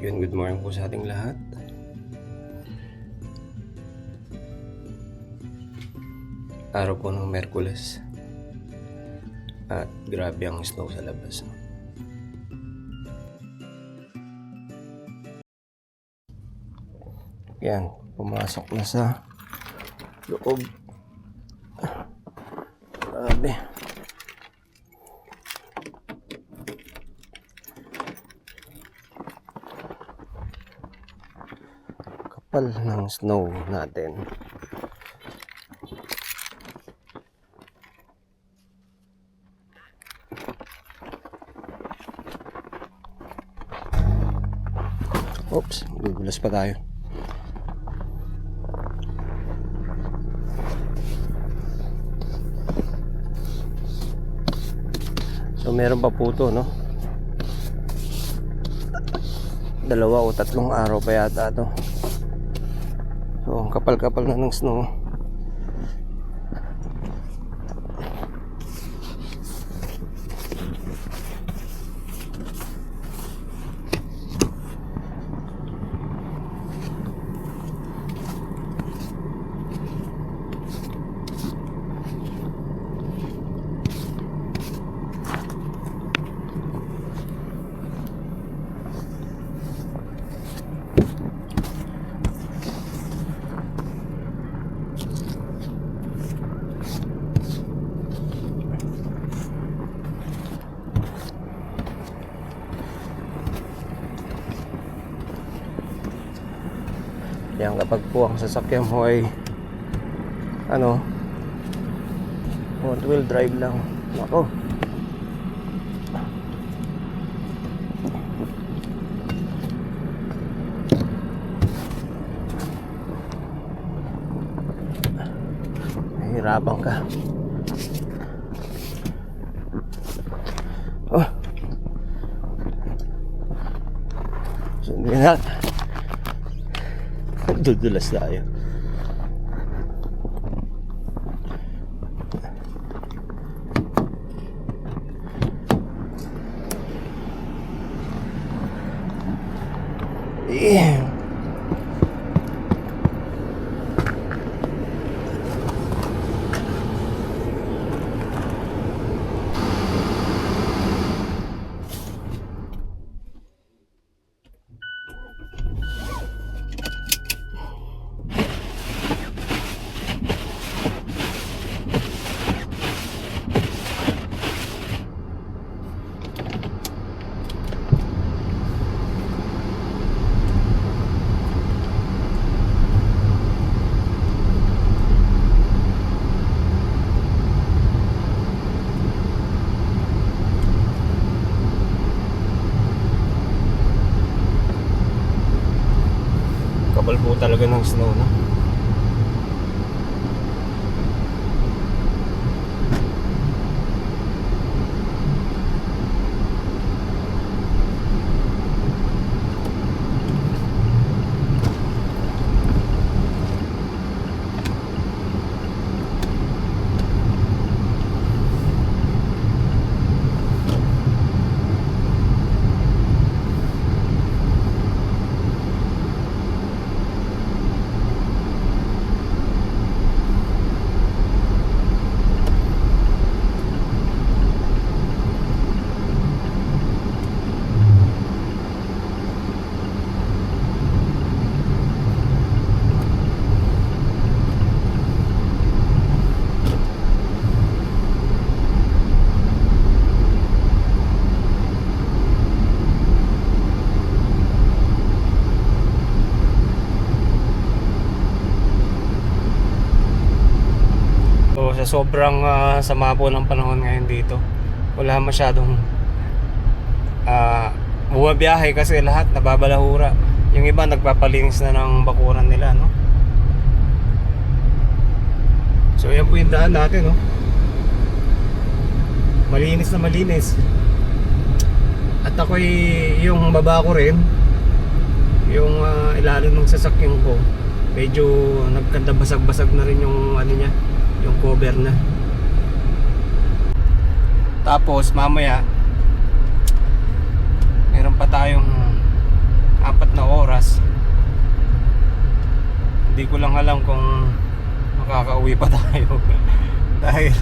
Yun, good morning po sa ating lahat. Araw po ng Merkules. At grabe ang snow sa labas. Yan, pumasok na sa loob. Grabe. Kapal ng snow natin. Oops, gugulas pa tayo. So meron pa po ito, no? 2 o 3 araw pa yata ito. So kapal-kapal na ng snow. Yan, kapag po ang sasakyan mo ay front wheel drive lang, nako, nahihirapan ka. Sundin na. Dudulas tayo. Kapal po talaga ng snow, no? Sa sobrang sama po ng panahon ngayon dito, wala masyadong bumabiyahe kasi lahat nababalahura. Yung iba nagpapalinis na ng bakuran nila, no? So yan po yung daan natin, no? Malinis na malinis. At ako'y yung baba ko rin, yung ilalim ng sasakyan ko, medyo nagkandabasag-basag na rin yung niya, yung cover na. Tapos mamaya meron pa tayong 4 ko lang alam kung makakauwi pa tayo. Dahil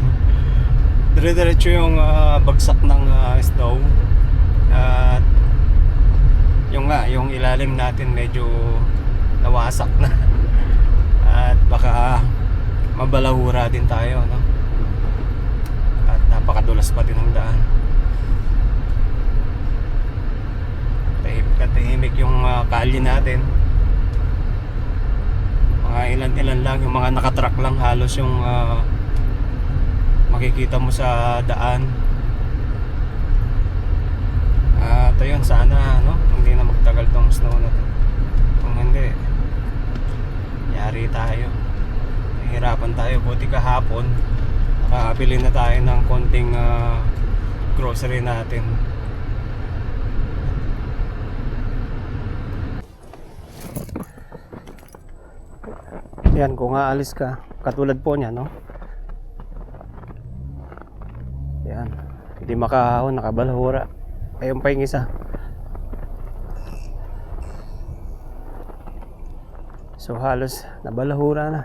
dire-diretso yung bagsak ng snow. At yung ilalim natin medyo nawasak na. At baka mabalahura din tayo, no? At napakadulas pa din ang daan. Tahimik yung kalye natin. Mga ilan-ilan lang, yung mga nakatrack lang halos yung makikita mo sa daan. At ayun, sana no, hindi na magtagal tong snow na to. Kung hindi, yari tayo, nahihirapan tayo. Buti kahapon nakabili na tayo ng konting grocery natin. Yan, kung aalis ka, katulad po niya, no? Yan, hindi makahon, nakabalahura. Ayun pa yung isa. So halos nabalahura na.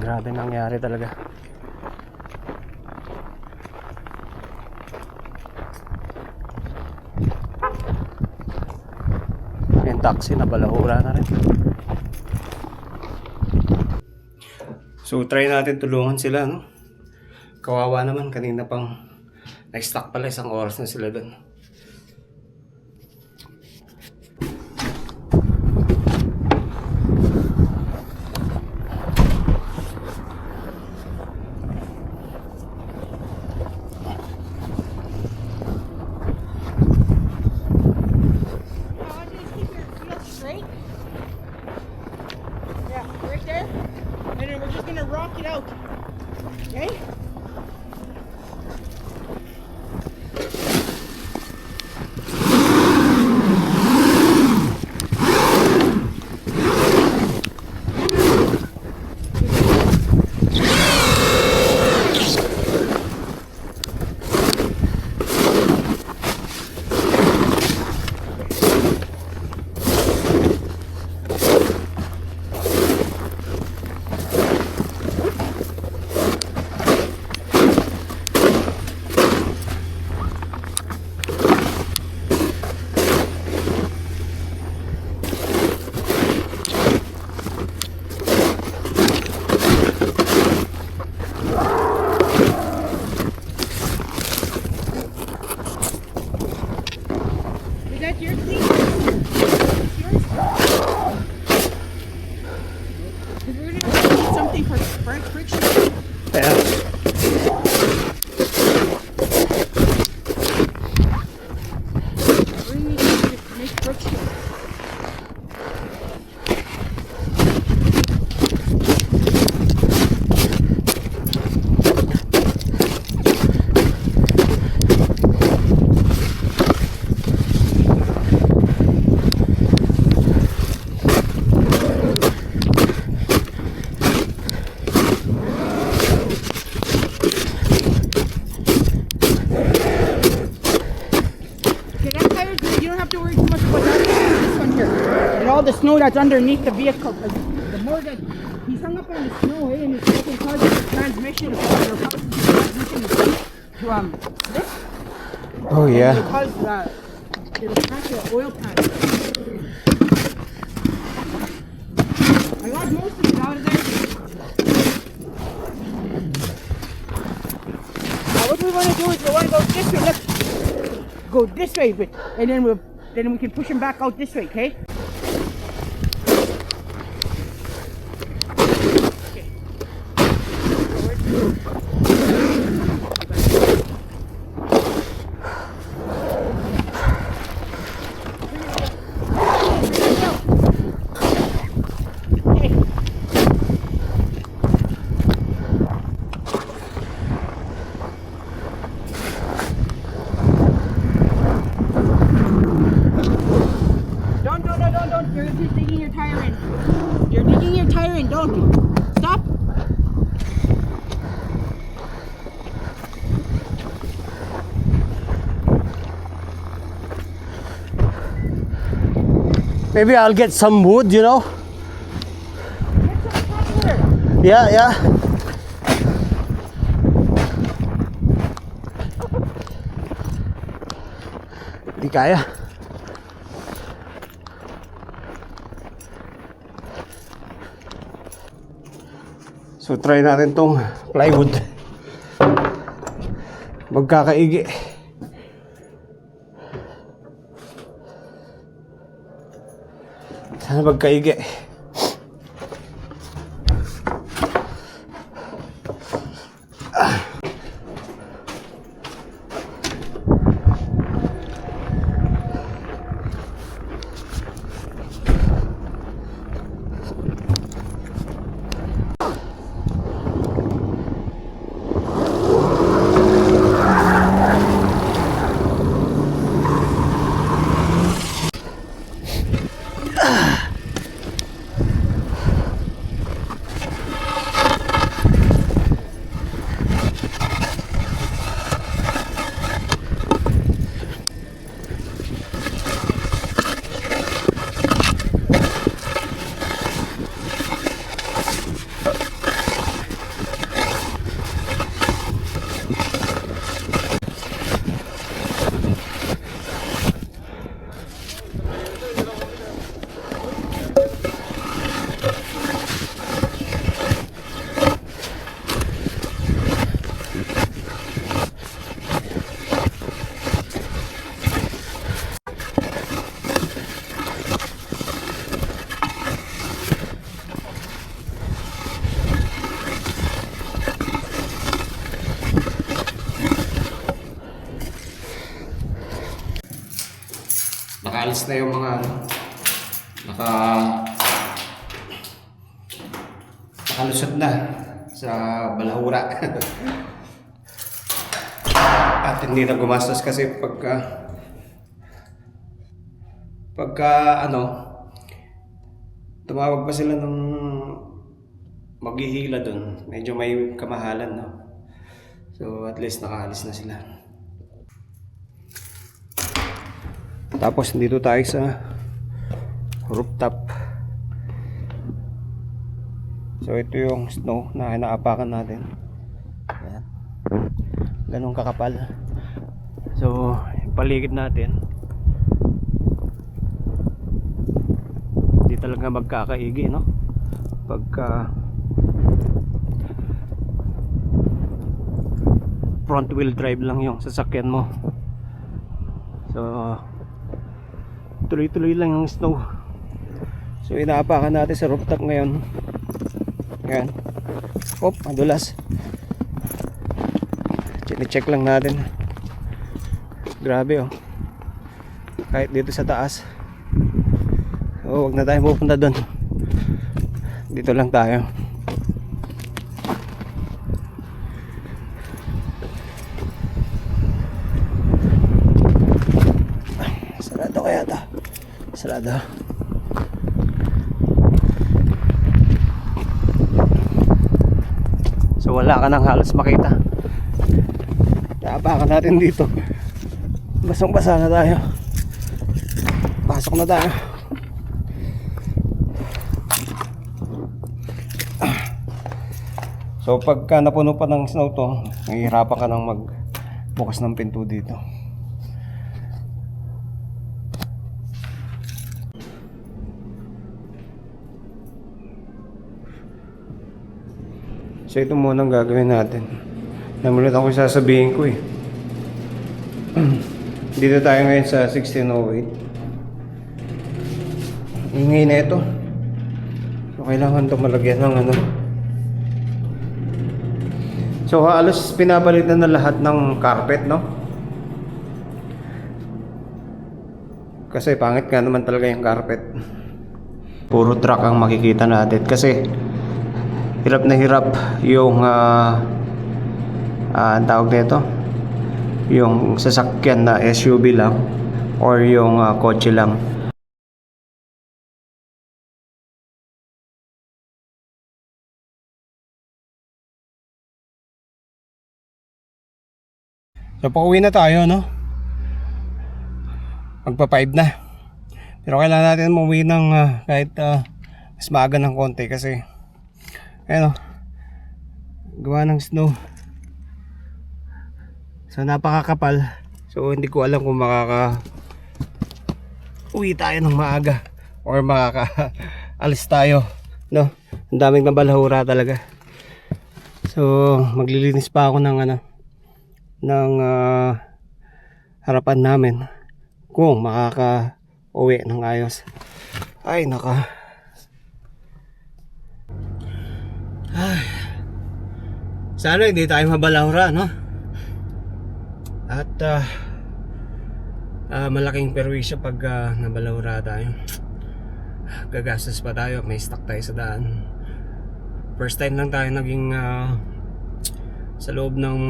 Grabe nangyari talaga. Yung taxi nabalahura na rin. So try natin tulungan sila, no? Kawawa naman, kanina pang na-stuck pala, isang oras na sila doon. Rock it out, okay? All the snow that's underneath the vehicle, because the more that he's hung up on the snow, and it's going to cause the transmission to slip Oh yeah. It'll cause it'll crash the oil pan. I got most of it out of there. Now what we want to do is we want to go this way. Let's go this way, and then we can push him back out this way, okay? Don't. You're digging your tire in. You're digging your your tire and don't. Stop. Maybe I'll get some wood, you know? Get some cover. Yeah, yeah. Di kaya. So try natin tong plywood. Magkakaigi. Sana magkaigi. Nakaalis na yung mga nakalusot na sa balahura. At hindi na gumastos kasi pagka tumawag pa sila ng maghihila dun, medyo may kamahalan, no? So at least nakaalis na sila. Tapos dito tayo sa rooftop. So ito yung snow na inaapakan natin. Ayan. Ganun kakapal. So yung paligid natin, hindi talaga magkakaigi, no? Pagka front wheel drive lang yung sasakyan mo. So tuloy-tuloy lang yung snow. So inaapakan natin sa rooftop ngayon. Ayan. Op, madulas. Chine-check lang natin. Grabe, oh. Kahit dito sa taas. So wag na tayo pupunta doon. Dito lang tayo. Sarado kaya ito. Sarado. So wala ka nang halos makita. Naapakan natin dito. Basang-basa na tayo. Pasok na tayo. So pagka napuno pa ng snow to, mahihirapan ka nang magbukas ng pinto dito. So ito muna ang gagawin natin. Namulat ako sasabihin ko eh. Dito tayo ngayon sa 1608. Ingay na ito. So kailangan ito malagyan ng ano. So halos pinapalitan na lahat ng carpet, no? Kasi pangit nga naman talaga yung carpet. Puro truck ang makikita natin kasi hirap na hirap yung ang tawag nito, yung sasakyan na SUV lang or yung kotse lang. So pauwi na tayo, no? Magpa 5 na. Pero kailangan natin umuwi ng kahit mas maaga ng konti kasi ayun, gawa ng snow. So napakakapal. So hindi ko alam kung uwi tayo ng maaga or alis tayo, no? Ang daming nabalahura talaga. So maglilinis pa ako ng harapan namin kung uwi ng ayos. Ay naka. Ay. Sana hindi tayo mabalahura, no? At malaking perwisyo pag nabalahura tayo. Gagastos pa tayo, may stuck tayo sa daan. First time lang tayo naging sa loob ng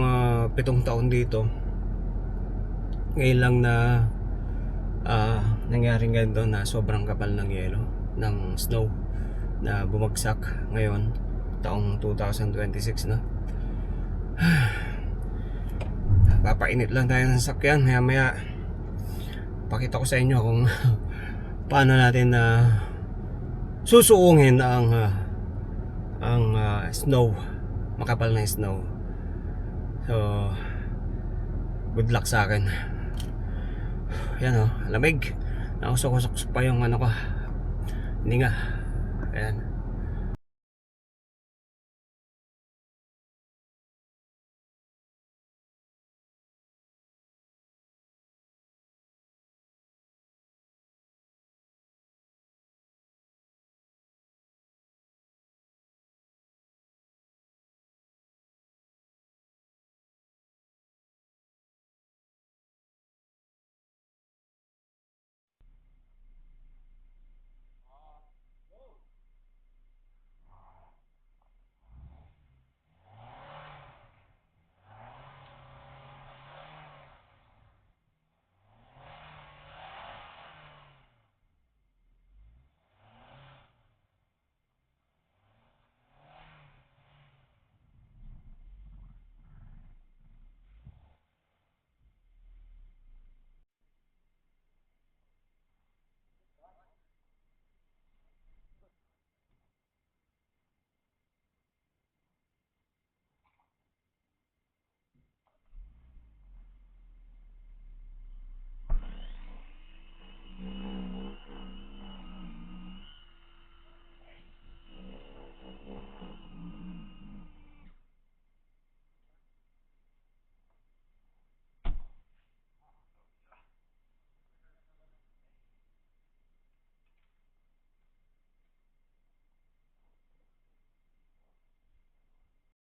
7 taon dito. Ngayon lang na nangyaring ganito na sobrang kapal ng yelo, ng snow na bumagsak ngayon taong 2026 na. Papainit lang tayo ng sakyan. Maya maya pakita ko sa inyo kung paano natin susuungin ang snow, makapal na snow. So good luck sa akin. Yan lamig. Nakusok-kusok pa yung ko. Hindi nga. Ayan.